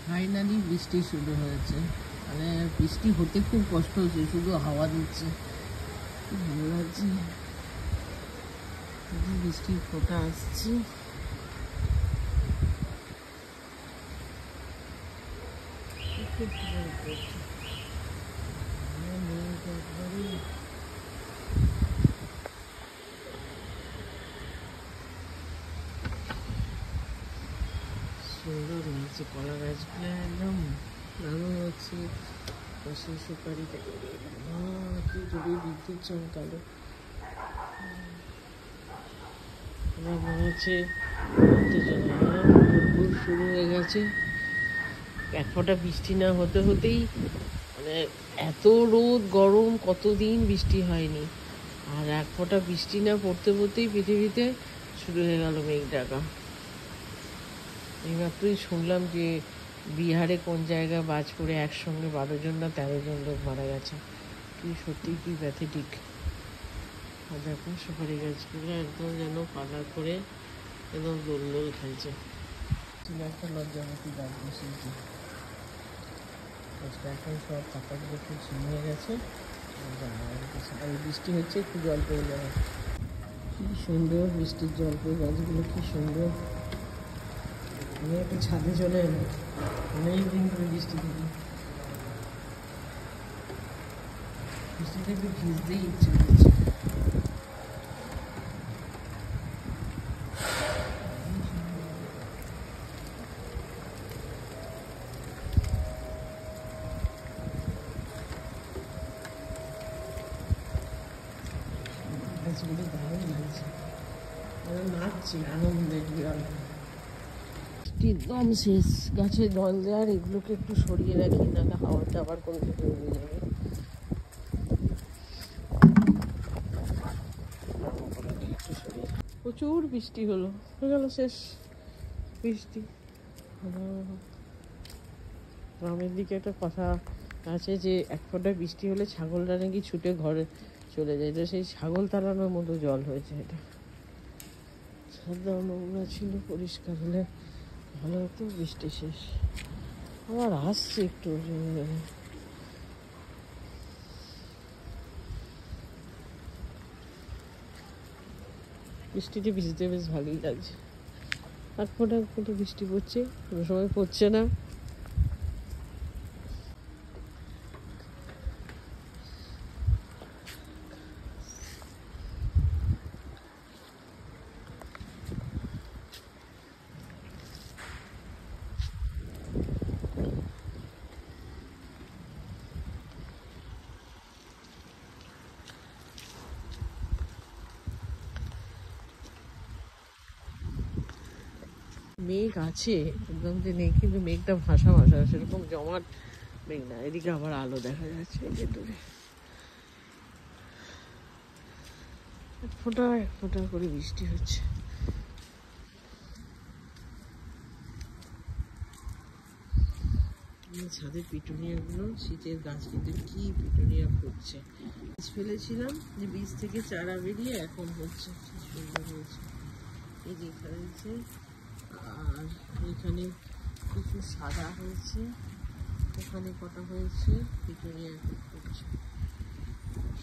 Finally বৃষ্টি শুরু হয়েছে। মানে বৃষ্টি হতে খুব কষ্ট হচ্ছে, শুধু হাওয়া দিচ্ছে, খুব ভালো লাগছে। বৃষ্টির ফোঁটা আসছে। সুন্দর লাগছে, কলা গাছগুলো একদম দারুণ হচ্ছে। পাশে সুপারি কি জোরে বিদ্যুৎ চমকালো। আমার মনে হচ্ছে শুরু হয়ে গেছে। এক ফোঁটা বৃষ্টি না হতে হতেই মানে এত রোদ গরম, কতদিন বৃষ্টি হয়নি। আর এক ফোঁটা বৃষ্টি না পড়তে পড়তেই পৃথিবীতে শুরু হয়ে গেল মেঘ ডাকা। এইমাত্রই শুনলাম যে বিহারে কোন জায়গায় বাজ পড়ে একসঙ্গে 12 জন না 13 জন লোক মারা গেছে। কি সত্যি কি প্যাথেটিক। আর দেখো সুপারি গাছগুলো একদম যেন পালা করে একদম দোল দোল খাইছে। একটা লজ্জাবতী গাছ বসিয়েছে, এখন সব পাতাগুলো খুব ছিঁড়ে গেছে। আর বৃষ্টি হচ্ছে, একটু জল পেয়ে যাবে। কি সুন্দর বৃষ্টির জল পেয়ে গাছগুলো কি সুন্দর। আমি একটু ছাদে চলে এলাম, অনেকদিন করে বৃষ্টি দিদি, বৃষ্টিতে একটু ভিজতেই ইচ্ছে করছে। গাছগুলো দারুণ লাগছে, নাচছে আনন্দে বিড়াল। একদম শেষ, গাছে জল দেওয়ার, এগুলোকে একটু সরিয়ে রাখি, নাহলে হাওয়াটা আবার কোনো দিকে উড়ে যাবে। প্রচুর বৃষ্টি হলো, হয়ে গেল শেষ বৃষ্টি। গ্রামের দিকে একটা কথা আছে যে এক ফোঁটা বৃষ্টি হলে ছাগলরা নাকি ছুটে ঘরে চলে যায়, তো সেই ছাগল তাড়ানোর মতো জল হয়েছে এটা। সাদা নোংরা ছিল, পরিষ্কার হলে ভালো হতো। বৃষ্টি শেষ, আবার আসছে একটু। বৃষ্টিতে ভিজতে বেশ ভালোই লাগছে। এক ফোঁটা বৃষ্টি পড়ছে, কোনো সময় পড়ছে না। মেঘ আছে একদম যে নেই, কিন্তু মেঘটা ভাসা ভাসা, সেরকম জমাট মেঘ না। এদিকে আবার আলো দেখা যাচ্ছে দূরে, এক ফোঁটা করে বৃষ্টি হচ্ছে। ছাদের পিটুনিয়াগুলো, শীতের গাছ, কিন্তু কি পিটুনিয়া ফুটছে। বীজ ফেলেছিলাম, যে বীজ থেকে চারা বেরিয়ে এখন হচ্ছে, সুন্দর হয়েছে। এই যে এখানে হচ্ছে, আর এখানে কিছু সাদা হয়েছে, ওখানে কটা হয়েছে, পিটুনিয়া ফুটছে,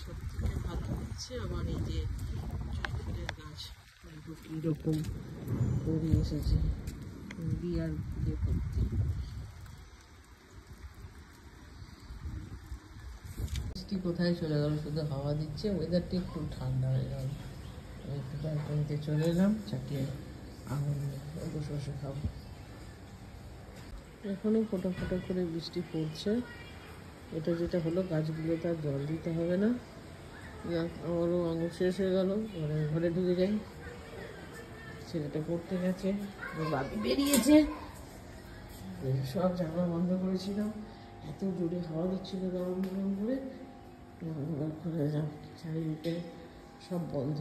সত্যি ভালো হচ্ছে। আবার এই যে জয়ফুলের গাছ কিরকম করে এসেছে, বিয়ার দিয়ে ভর্তি। বৃষ্টি কোথায় চলে গেল, শুধু হাওয়া দিচ্ছে, ওয়েদারটি খুব ঠান্ডা হয়ে গেল। একটু ব্যালকনিতে চলে এলাম, চাটিয়ে আঙুল বসে বসে খাবো। এখনো ফোঁটা ফোঁটা করে বৃষ্টি পড়ছে। এটা যেটা হলো, গাছগুলোতে আর জল দিতে হবে না। আমারও আঙুল শেষ হয়ে গেল, ঘরে ঢুকে যাই। ছেলেটা পড়তে গেছে, বাবি বেরিয়েছে, সব জানলা বন্ধ করেছিলাম, এত জোরে হাওয়া দিচ্ছিল গরম গরম করে, ঘরে যাও, চারিদিকে সব বন্ধ।